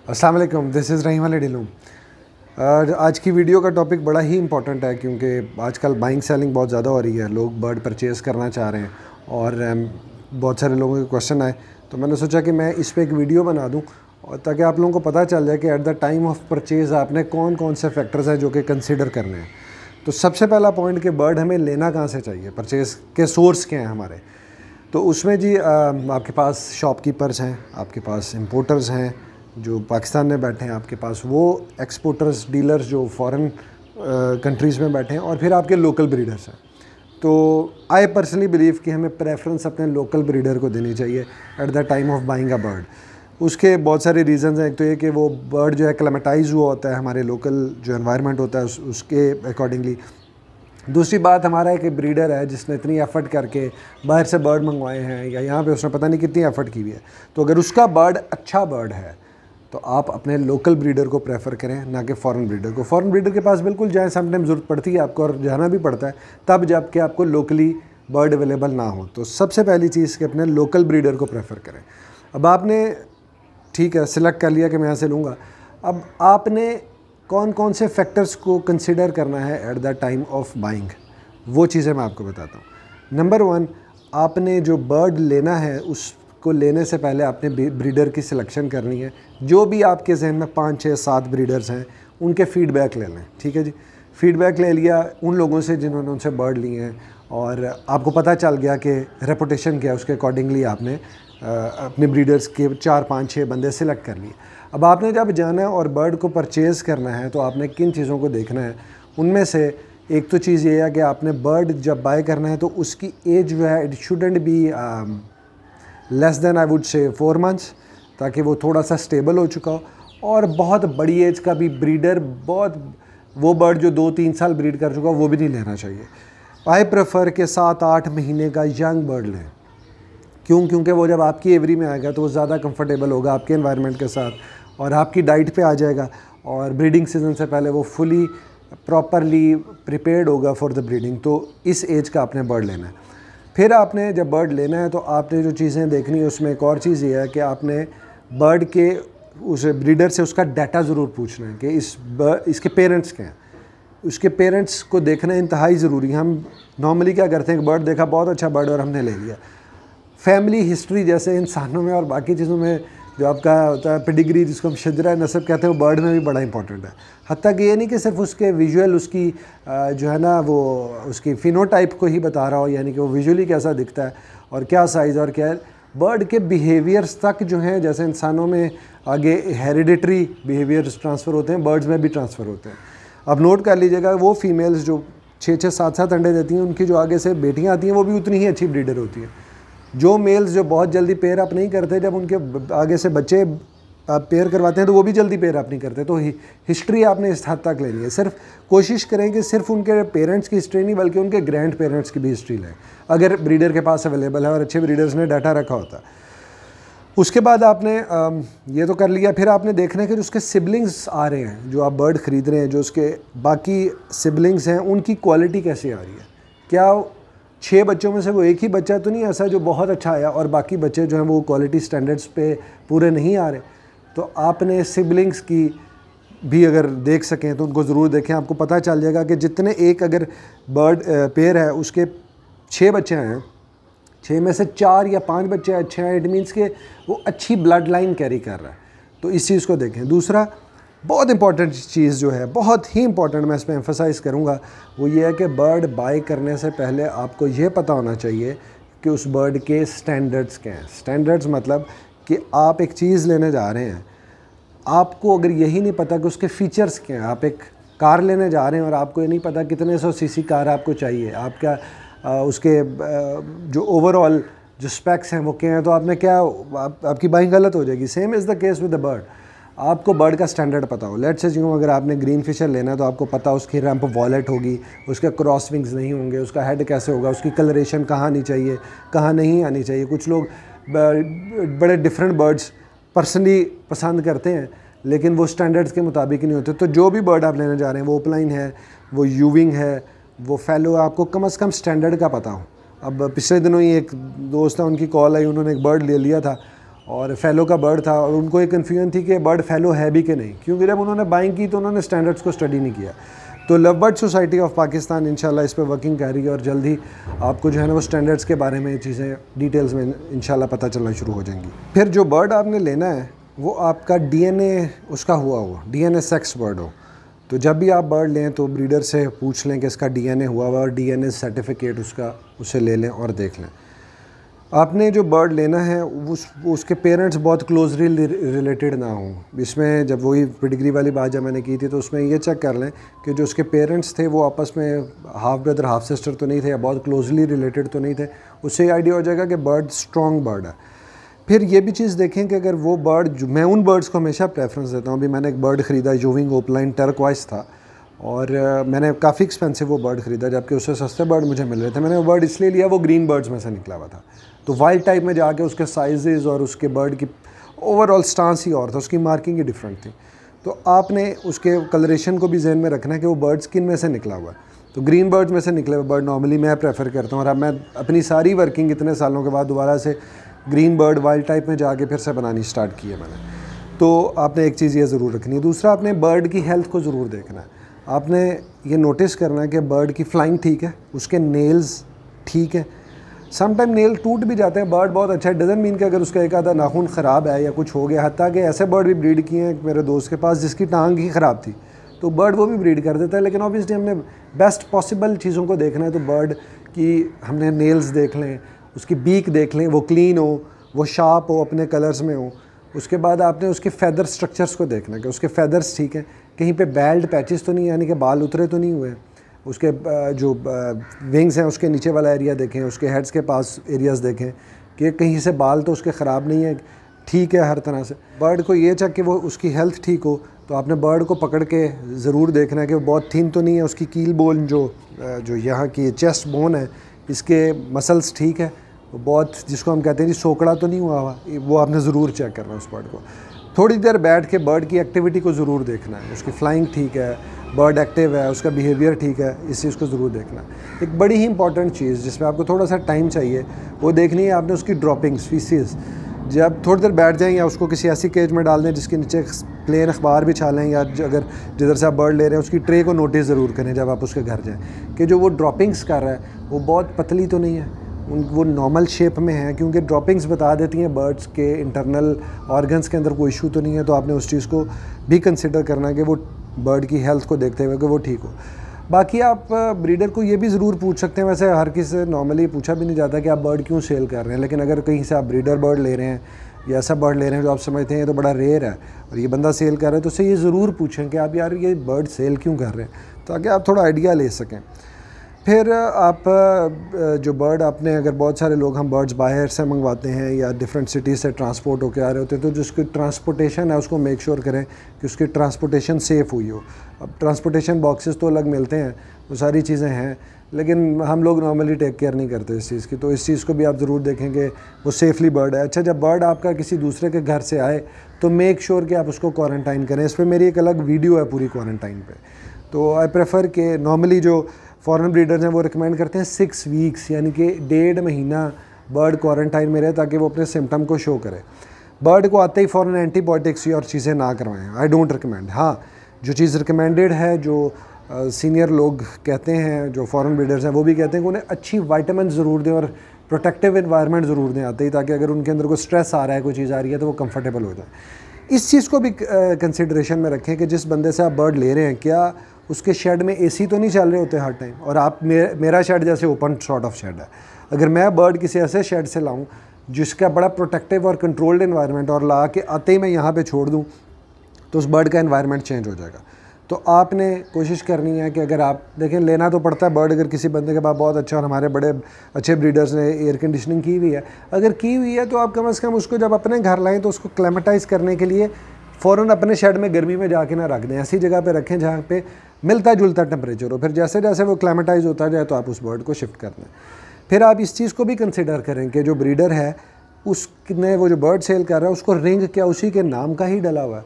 अस्सलाम वालेकुम, this is रहीम अली ढिल्लूं। आज की वीडियो का टॉपिक बड़ा ही इंपॉर्टेंट है क्योंकि आजकल बाइंग सेलिंग बहुत ज़्यादा हो रही है। लोग बर्ड परचेज़ करना चाह रहे हैं और बहुत सारे लोगों के क्वेश्चन आए, तो मैंने सोचा कि मैं इस पे एक वीडियो बना दूं और ताकि आप लोगों को पता चल जाए कि at the time of purchase आपने कौन कौन से फैक्टर्स हैं जो कि कंसिडर करने हैं। तो सबसे पहला पॉइंट कि बर्ड हमें लेना कहाँ से चाहिए, परचेज़ के सोर्स क्या हैं हमारे। तो उसमें जी आपके पास शॉपकीपर्स हैं, आपके पास इम्पोर्टर्स हैं जो पाकिस्तान में बैठे हैं, आपके पास वो एक्सपोर्टर्स डीलर्स जो फॉरेन कंट्रीज़ में बैठे हैं, और फिर आपके लोकल ब्रीडर्स हैं। तो आई पर्सनली बिलीव कि हमें प्रेफरेंस अपने लोकल ब्रीडर को देनी चाहिए at the time of buying a bird. उसके बहुत सारे रीज़न्स हैं। एक तो ये कि वो बर्ड जो है क्लेमेटाइज हुआ होता है, हमारे लोकल जो एनवायरनमेंट होता है उसके अकॉर्डिंगली। दूसरी बात, हमारा एक ब्रीडर है जिसने इतनी एफ़र्ट करके बाहर से बर्ड मंगवाए हैं या यहाँ पे उसने पता नहीं कितनी एफ़र्ट की हुई है, तो अगर उसका बर्ड अच्छा बर्ड है तो आप अपने लोकल ब्रीडर को प्रेफर करें, ना कि फ़ॉरेन ब्रीडर को। फ़ॉरेन ब्रीडर के पास बिल्कुल जाएँ, समटाइम ज़रूरत पड़ती है आपको और जाना भी पड़ता है, तब जबकि आपको लोकली बर्ड अवेलेबल ना हो। तो सबसे पहली चीज़ कि अपने लोकल ब्रीडर को प्रेफर करें। अब आपने ठीक है सिलेक्ट कर लिया कि मैं यहाँ से लूँगा, अब आपने कौन कौन से फैक्टर्स को कंसिडर करना है at the time of buying, वो चीज़ें मैं आपको बताता हूँ। नंबर 1, आपने जो बर्ड लेना है उसको लेने से पहले आपने ब्रीडर की सिलेक्शन करनी है। जो भी आपके जहन में 5, 6, 7 ब्रीडर्स हैं उनके फ़ीडबैक ले लें, ठीक है जी। फ़ीडबैक ले लिया उन लोगों से जिन्होंने उनसे बर्ड लिए हैं और आपको पता चल गया कि रेपुटेशन क्या है, उसके अकॉर्डिंगली आपने अपने ब्रीडर्स के 4, 5, 6 बंदे सिलेक्ट कर लिए। अब आपने जब जाना है और बर्ड को परचेज़ करना है तो आपने किन चीज़ों को देखना है, उनमें से एक तो चीज़ ये है कि आपने बर्ड जब बाय करना है तो उसकी एज जो है it shouldn't be less than I would say 4 months, ताकि वो थोड़ा सा स्टेबल हो चुका हो। और बहुत बड़ी एज का भी ब्रीडर, बहुत वो बर्ड जो 2-3 साल ब्रीड कर चुका हो वो भी नहीं लेना चाहिए। आई प्रेफर के 7-8 महीने का यंग बर्ड लें। क्योंकि वो जब आपकी एवरी में आएगा तो वो ज़्यादा कंफर्टेबल होगा आपके एनवायरनमेंट के साथ और आपकी डाइट पे आ जाएगा, और ब्रीडिंग सीज़न से पहले वो फुली प्रॉपरली प्रिपेयर्ड होगा फॉर द ब्रीडिंग। तो इस एज का आपने बर्ड लेना है। फिर आपने जब बर्ड लेना है तो आपने जो चीज़ें देखनी है उसमें एक और चीज़ ये है कि आपने बर्ड के उस ब्रीडर से उसका डाटा ज़रूर पूछना है कि इसके पेरेंट्स क्या हैं। उसके पेरेंट्स को देखना इंतहाई ज़रूरी है। हम नॉर्मली क्या करते हैं कि बर्ड देखा, बहुत अच्छा बर्ड, और हमने ले लिया। फैमिली हिस्ट्री जैसे इंसानों में और बाकी चीज़ों में जो आपका होता है पेडिग्री, जिसको हम शिजरा नस्ब कहते हैं, वो बर्ड में भी बड़ा इंपॉर्टेंट है। हत्ता कि ये नहीं कि सिर्फ उसके विजुअल, उसकी जो है ना वो उसकी फिनोटाइप को ही बता रहा हो, यानी कि वो विजुअली कैसा दिखता है और क्या साइज़ और क्या है। बर्ड के बिहेवियर्स तक जो हैं, जैसे इंसानों में आगे हेरिडिटरी बिहेवियर्स ट्रांसफ़र होते हैं, बर्ड्स में भी ट्रांसफ़र होते हैं। अब नोट कर लीजिएगा, वो फीमेल्स जो 6-6, 7-7 अंडे देती हैं, उनकी जो आगे से बेटियाँ आती हैं वो भी उतनी ही अच्छी ब्रीडर होती हैं। जो मेल्स जो बहुत जल्दी पेयर अप नहीं करते, जब उनके आगे से बच्चे पेयर करवाते हैं तो वो भी जल्दी पेयर अप नहीं करते। तो हिस्ट्री आपने इस हद तक लेनी है। सिर्फ कोशिश करें कि सिर्फ उनके पेरेंट्स की हिस्ट्री नहीं बल्कि उनके ग्रैंड पेरेंट्स की भी हिस्ट्री लें, अगर ब्रीडर के पास अवेलेबल है और अच्छे ब्रीडर्स ने डाटा रखा होता है। उसके बाद आपने ये तो कर लिया। फिर आपने देखना है कि जो उसके सिबलिंग्स आ रहे हैं, जो आप बर्ड ख़रीद रहे हैं, जो उसके बाकी सिबलिंग्स हैं, उनकी क्वालिटी कैसी आ रही है। क्या 6 बच्चों में से वो एक ही बच्चा तो नहीं ऐसा जो बहुत अच्छा आया और बाकी बच्चे जो हैं वो क्वालिटी स्टैंडर्ड्स पे पूरे नहीं आ रहे। तो आपने सिबलिंग्स की भी अगर देख सकें तो उनको ज़रूर देखें। आपको पता चल जाएगा कि जितने एक अगर बर्ड पेयर है उसके 6 बच्चे हैं, 6 में से 4 या 5 बच्चे अच्छे हैं, इट मीन्स कि वो अच्छी ब्लड लाइन कैरी कर रहा है। तो इस चीज़ को देखें। दूसरा बहुत इंपॉर्टेंट चीज़ जो है, बहुत ही इंपॉर्टेंट, मैं इस पर एम्फसाइज़ करूँगा, वो ये है कि बर्ड बाय करने से पहले आपको ये पता होना चाहिए कि उस बर्ड के स्टैंडर्ड्स क्या हैं। स्टैंडर्ड्स मतलब कि आप एक चीज़ लेने जा रहे हैं, आपको अगर यही नहीं पता कि उसके फ़ीचर्स क्या हैं। आप एक कार लेने जा रहे हैं और आपको ये नहीं पता कितने 100 सीसी कार आपको चाहिए, आपका उसके जो ओवरऑल जो स्पेक्स हैं वो क्या हैं, तो आपने क्या आपकी बाइंग गलत हो जाएगी। Same is the case with the bird. आपको बर्ड का स्टैंडर्ड पता हो। लेट्स अज्यूम अगर आपने ग्रीन फिशर लेना है तो आपको पता उसकी रैंप वॉलेट होगी, उसके क्रॉस विंग्स नहीं होंगे, उसका हेड कैसे होगा, उसकी कलरेशन कहाँ आनी चाहिए, कहाँ नहीं आनी चाहिए। कुछ लोग बड़े डिफरेंट बर्ड्स पर्सनली पसंद करते हैं लेकिन वो स्टैंडर्ड्स के मुताबिक नहीं होते। तो जो भी बर्ड आप लेने जा रहे हैं, वो ओपलाइन है, वो यूविंग है, वो फैलो है, आपको कम से कम स्टैंडर्ड का पता हो। अब पिछले दिनों ही एक दोस्त है, उनकी कॉल आई, उन्होंने एक बर्ड ले लिया था और फेलो का बर्ड था, और उनको एक कन्फ्यूजन थी कि बर्ड फेलो है भी कि नहीं, क्योंकि जब उन्होंने बाइंग की तो उन्होंने स्टैंडर्ड्स को स्टडी नहीं किया। तो love bird society of Pakistan इंशाल्लाह इस पर वर्किंग कर रही है, और जल्द ही आपको जो है ना वो स्टैंडर्ड्स के बारे में चीज़ें डिटेल्स में इंशाल्लाह पता चलना शुरू हो जाएंगी। फिर जो बर्ड आपने लेना है वो आपका DNA उसका हुआ हो, DNA सेक्स बर्ड हो। तो जब भी आप बर्ड लें तो ब्रीडर से पूछ लें कि इसका DNA हुआ हुआ, और DNA सर्टिफिकेट उसे ले लें और देख लें। आपने जो बर्ड लेना है उसके पेरेंट्स बहुत क्लोजली रिलेटेड ना हों। इसमें जब वही पेडिग्री वाली बात जब मैंने की थी तो उसमें ये चेक कर लें कि जो उसके पेरेंट्स थे वो आपस में हाफ ब्रदर हाफ सिस्टर तो नहीं थे, या बहुत क्लोजली रिलेटेड तो नहीं थे। उससे आइडिया हो जाएगा कि बर्ड स्ट्रॉन्ग बर्ड है। फिर ये भी चीज़ देखें कि अगर वो बर्ड, मैं उन बर्ड्स को हमेशा प्रेफरेंस देता हूँ। अभी मैंने एक बर्ड ख़रीदा, यूविंग ओपलाइन टर्कवाइस था, और मैंने काफ़ी एक्सपेंसिव वो बर्ड ख़रीदा, जबकि उससे सस्ते बर्ड मुझे मिल रहे थे। मैंने वो बर्ड इसलिए लिया, वो ग्रीन बर्ड्स में से निकला हुआ था। तो वाइल्ड टाइप में जाके उसके साइजेज़ और उसके बर्ड की ओवरऑल स्टांस ही और था, उसकी मार्किंग ही डिफरेंट थी। तो आपने उसके कलरेशन को भी जहन में रखना है कि वो बर्ड्स किन में से निकला हुआ है। तो ग्रीन बर्ड्स में से निकले हुए बर्ड नॉर्मली मैं प्रेफर करता हूँ, और अब मैं अपनी सारी वर्किंग इतने सालों के बाद दोबारा से ग्रीन बर्ड वाइल्ड टाइप में जाके फिर से बनानी स्टार्ट की है मैंने। तो आपने एक चीज़ ये ज़रूर रखनी है। दूसरा, आपने बर्ड की हेल्थ को ज़रूर देखना है। आपने ये नोटिस करना है कि बर्ड की फ्लाइंग ठीक है, उसके नेल्स ठीक है। समटाइम नेल टूट भी जाते हैं, बर्ड बहुत अच्छा है, डजन मीन कि अगर उसका एक आधा नाखून ख़राब है या कुछ हो गया। हत्ता कि ऐसे बर्ड भी ब्रीड किए हैं मेरे दोस्त के पास जिसकी टांग ही ख़राब थी, तो बर्ड वो भी ब्रीड कर देता है। लेकिन ऑब्वियसली हमने बेस्ट पॉसिबल चीज़ों को देखना है, तो बर्ड की हमने नेल्स देख लें, उसकी बीक देख लें, वो क्लीन हो, वो शार्प हो, अपने कलर्स में हो। उसके बाद आपने उसके फैदर स्ट्रक्चर्स को देखना है कि उसके फैदर्स ठीक हैं, कहीं पे बेल्ट पैचेस तो नहीं, यानी कि बाल उतरे तो नहीं हुए। उसके जो विंग्स हैं उसके नीचे वाला एरिया देखें, उसके हेड्स के पास एरियाज़ देखें कि कहीं से बाल तो उसके ख़राब नहीं है, ठीक है हर तरह से। बर्ड को ये चेक कि वो उसकी हेल्थ ठीक हो, तो आपने बर्ड को पकड़ के ज़रूर देखना है कि वो बहुत थिन तो नहीं है, उसकी कील बोन जो यहाँ की चेस्ट बोन है इसके मसल्स ठीक है, बहुत जिसको हम कहते हैं जी सोकड़ा तो नहीं हुआ हुआ, वो आपने ज़रूर चेक करना है उस बर्ड को। थोड़ी देर बैठ के बर्ड की एक्टिविटी को ज़रूर देखना है, उसकी फ्लाइंग ठीक है, बर्ड एक्टिव है, उसका बिहेवियर ठीक है, इस चीज़ को ज़रूर देखना है। एक बड़ी ही इंपॉर्टेंट चीज़ जिसमें आपको थोड़ा सा टाइम चाहिए वो देखनी है आपने उसकी ड्रॉपिंग्स, फीसिस। जब थोड़ी देर बैठ जाएँ या उसको किसी ऐसी केज में डाल दें जिसके नीचे प्लेन अखबार बिछा लें, या अगर जिधर से आप बर्ड ले रहे हैं उसकी ट्रे को नोटिस ज़रूर करें जब आप उसके घर जाएँ कि जो वो ड्रॉपिंग्स कर रहा है वो बहुत पतली तो नहीं है, वो नॉर्मल शेप में है, क्योंकि ड्रॉपिंग्स बता देती हैं बर्ड्स के इंटरनल ऑर्गन्स के अंदर कोई इशू तो नहीं है। तो आपने उस चीज़ को भी कंसिडर करना है कि वो बर्ड की हेल्थ को देखते हुए कि वो ठीक हो। बाकी आप ब्रीडर को ये भी ज़रूर पूछ सकते हैं, वैसे हर किसी से नॉर्मली पूछा भी नहीं जाता कि आप बर्ड क्यों सेल कर रहे हैं, लेकिन अगर कहीं से आप ब्रीडर बर्ड ले रहे हैं या ऐसा बर्ड ले रहे हैं जो आप समझते हैं ये तो बड़ा रेयर है और ये बंदा सेल कर रहा है, तो उससे ये ज़रूर पूछें कि आप यार ये बर्ड सेल क्यों कर रहे हैं, ताकि आप थोड़ा आइडिया ले सकें। फिर आप जो बर्ड आपने, अगर बहुत सारे लोग हम बर्ड्स बाहर से मंगवाते हैं या डिफरेंट सिटीज़ से ट्रांसपोर्ट होकर आ रहे होते हैं, तो जिसकी ट्रांसपोर्टेशन है उसको मेक श्योर करें कि उसकी ट्रांसपोर्टेशन सेफ़ हुई हो। अब ट्रांसपोर्टेशन बॉक्सेस तो अलग मिलते हैं, वो सारी चीज़ें हैं, लेकिन हम लोग नॉर्मली टेक केयर नहीं करते इस चीज़ की, तो इस चीज़ को भी आप ज़रूर देखें कि वो सेफ़ली बर्ड है। अच्छा, जब बर्ड आपका किसी दूसरे के घर से आए तो मेक श्योर कि आप उसको क्वारंटाइन करें। इस पर मेरी एक अलग वीडियो है पूरी क्वारंटाइन पे। तो आई प्रेफर कि नॉर्मली जो फॉरेन ब्रीडर्स हैं वो रिकमेंड करते हैं 6 वीक्स, यानी कि 1.5 महीना बर्ड क्वारंटाइन में रहे ताकि वो अपने सिम्टम को शो करे। बर्ड को आते ही फ़ौरन एंटीबायोटिक्स और चीज़ें ना करवाएं, आई डोंट रिकमेंड। हाँ, जो चीज़ रिकमेंडेड है, जो सीनियर लोग कहते हैं, जो फॉरेन ब्रीडर्स हैं वो भी कहते हैं कि उन्हें अच्छी वाइटामिन ज़रूर दें और प्रोटेक्टिव इन्वायरमेंट ज़रूर दें आते ही, ताकि अगर उनके अंदर कोई स्ट्रेस आ रहा है, कोई चीज़ आ रही है, तो वो कंफर्टेबल हो जाए। इस चीज़ को भी कंसिडरेशन में रखें कि जिस बंदे से आप बर्ड ले रहे हैं, क्या उसके शेड में एसी तो नहीं चल रहे होते हर टाइम, और आप मेरा शेड जैसे ओपन सॉर्ट ऑफ शेड है, अगर मैं बर्ड किसी ऐसे शेड से लाऊं जिसका बड़ा प्रोटेक्टिव और कंट्रोल्ड इन्वायरमेंट और ला के आते ही मैं यहाँ पे छोड़ दूँ, तो उस बर्ड का इन्वायरमेंट चेंज हो जाएगा। तो आपने कोशिश करनी है कि अगर आप देखें, लेना तो पड़ता है बर्ड अगर किसी बंदे के पास बहुत अच्छा, और हमारे बड़े अच्छे ब्रीडर्स ने एयर कंडीशनिंग की हुई है, अगर की हुई है तो आप कम से कम उसको जब अपने घर लाएँ तो उसको क्लेमेटाइज़ करने के लिए फ़ौरन अपने शेड में गर्मी में जाके ना रख दें, ऐसी जगह पे रखें जहाँ पे मिलता जुलता टेम्परेचर हो। फिर जैसे जैसे वो क्लेमेटाइज होता जाए तो आप उस बर्ड को शिफ्ट कर दें। फिर आप इस चीज़ को भी कंसिडर करें कि जो ब्रीडर है उसने वो जो बर्ड सेल कर रहा है उसको रिंग क्या उसी के नाम का ही डला हुआ है,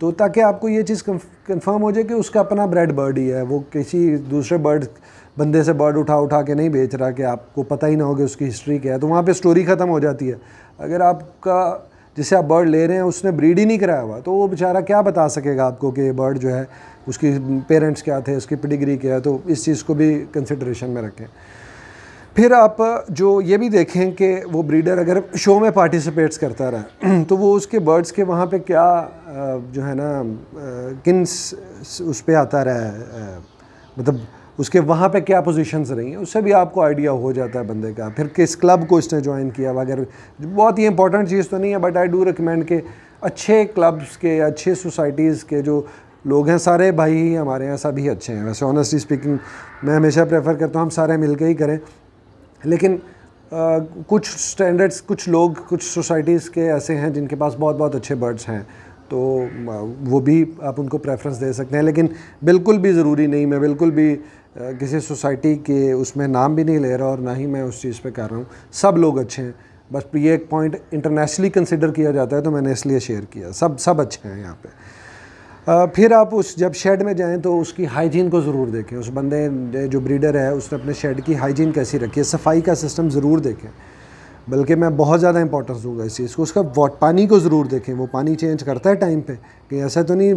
तो ताकि आपको ये चीज़ कंफर्म हो जाए कि उसका अपना ब्रेड बर्ड ही है, वो किसी दूसरे बंदे से बर्ड उठा के नहीं बेच रहा कि आपको पता ही ना हो कि उसकी हिस्ट्री क्या है, तो वहाँ पे स्टोरी ख़त्म हो जाती है। अगर आपका जिससे आप बर्ड ले रहे हैं उसने ब्रीड ही नहीं कराया हुआ, तो वो बेचारा क्या बता सकेगा आपको कि बर्ड जो है उसकी पेरेंट्स क्या थे, उसकी पेडिग्री क्या है। तो इस चीज़ को भी कंसिडरेशन में रखें। फिर आप जो ये भी देखें कि वो ब्रीडर अगर शो में पार्टिसिपेट्स करता रहा तो वो उसके बर्ड्स के वहाँ पे क्या जो है ना किन उस पे आता रहा है, मतलब उसके वहाँ पे क्या पोजीशंस रही हैं, उससे भी आपको आइडिया हो जाता है बंदे का। फिर किस क्लब को इसने ज्वाइन किया अगर बहुत ही इंपॉर्टेंट चीज़ तो नहीं है, बट आई डू रिकमेंड के अच्छे क्लब्स के, अच्छे सोसाइटीज़ के जो लोग हैं, सारे भाई ही हमारे यहाँ सभी अच्छे हैं। वैसे ऑनेस्टली स्पीकिंग मैं हमेशा प्रेफर करता हूँ हम सारे मिल के ही करें, लेकिन कुछ स्टैंडर्ड्स, कुछ लोग, कुछ सोसाइटीज़ के ऐसे हैं जिनके पास बहुत बहुत अच्छे बर्ड्स हैं, तो वो भी आप उनको प्रेफरेंस दे सकते हैं। लेकिन बिल्कुल भी ज़रूरी नहीं, मैं बिल्कुल भी किसी सोसाइटी के उसमें नाम भी नहीं ले रहा और ना ही मैं उस चीज़ पे कर रहा हूँ। सब लोग अच्छे हैं, बस ये एक पॉइंट इंटरनेशनली कंसिडर किया जाता है तो मैंने इसलिए शेयर किया। सब अच्छे हैं यहाँ पे। फिर आप जब शेड में जाएं तो उसकी हाइजीन को ज़रूर देखें। उस बंदे जो ब्रीडर है उसने अपने शेड की हाइजीन कैसी रखी है, सफाई का सिस्टम ज़रूर देखें। बल्कि मैं बहुत ज़्यादा इंपॉर्टेंस दूंगा इस चीज़ को। उसका पानी को ज़रूर देखें, वो पानी चेंज करता है टाइम पे, कि ऐसा तो नहीं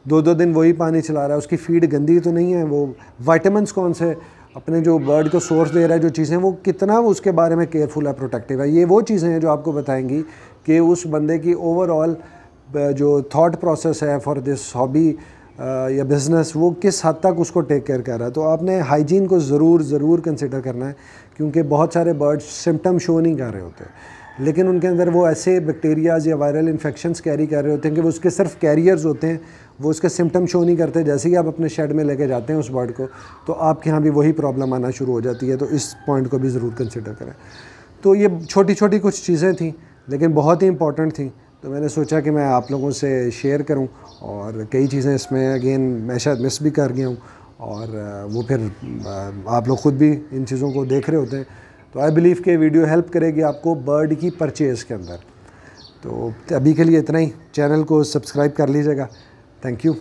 2-2 दिन वही पानी चला रहा है, उसकी फीड गंदी तो नहीं है, वो वाइटामिन्स कौन से अपने जो बर्ड को सोर्स दे रहा है, जो चीज़ें वो कितना उसके बारे में केयरफुल है, प्रोटेक्टिव है। ये वो चीज़ें हैं जो आपको बताएंगी कि उस बंदे की ओवरऑल जो थॉट प्रोसेस है फॉर दिस हॉबी या बिज़नेस, वो किस हद तक उसको टेक केयर कर रहा है। तो आपने हाइजीन को ज़रूर कंसिडर करना है, क्योंकि बहुत सारे बर्ड्स सिम्टम शो नहीं कर रहे होते, लेकिन उनके अंदर वो ऐसे बैक्टीरियाज या वायरल इन्फेक्शंस कैरी कर रहे होते हैं कि वो उसके सिर्फ कैरियर्स होते हैं, वो उसके सिम्टम शो नहीं करते। जैसे ही आप अपने शेड में लेके जाते हैं उस बर्ड को, तो आपके यहाँ भी वही प्रॉब्लम आना शुरू हो जाती है। तो इस पॉइंट को भी ज़रूर कंसिडर करें। तो ये छोटी छोटी कुछ चीज़ें थी, लेकिन बहुत ही इंपॉर्टेंट थी, तो मैंने सोचा कि मैं आप लोगों से शेयर करूं। और कई चीज़ें इसमें अगेन मैं शायद मिस भी कर गया हूं, और वो फिर आप लोग ख़ुद भी इन चीज़ों को देख रहे होते हैं। तो आई बिलीव कि वीडियो हेल्प करेगी आपको बर्ड की परचेज़ के अंदर। तो अभी के लिए इतना ही। चैनल को सब्सक्राइब कर लीजिएगा। Thank you.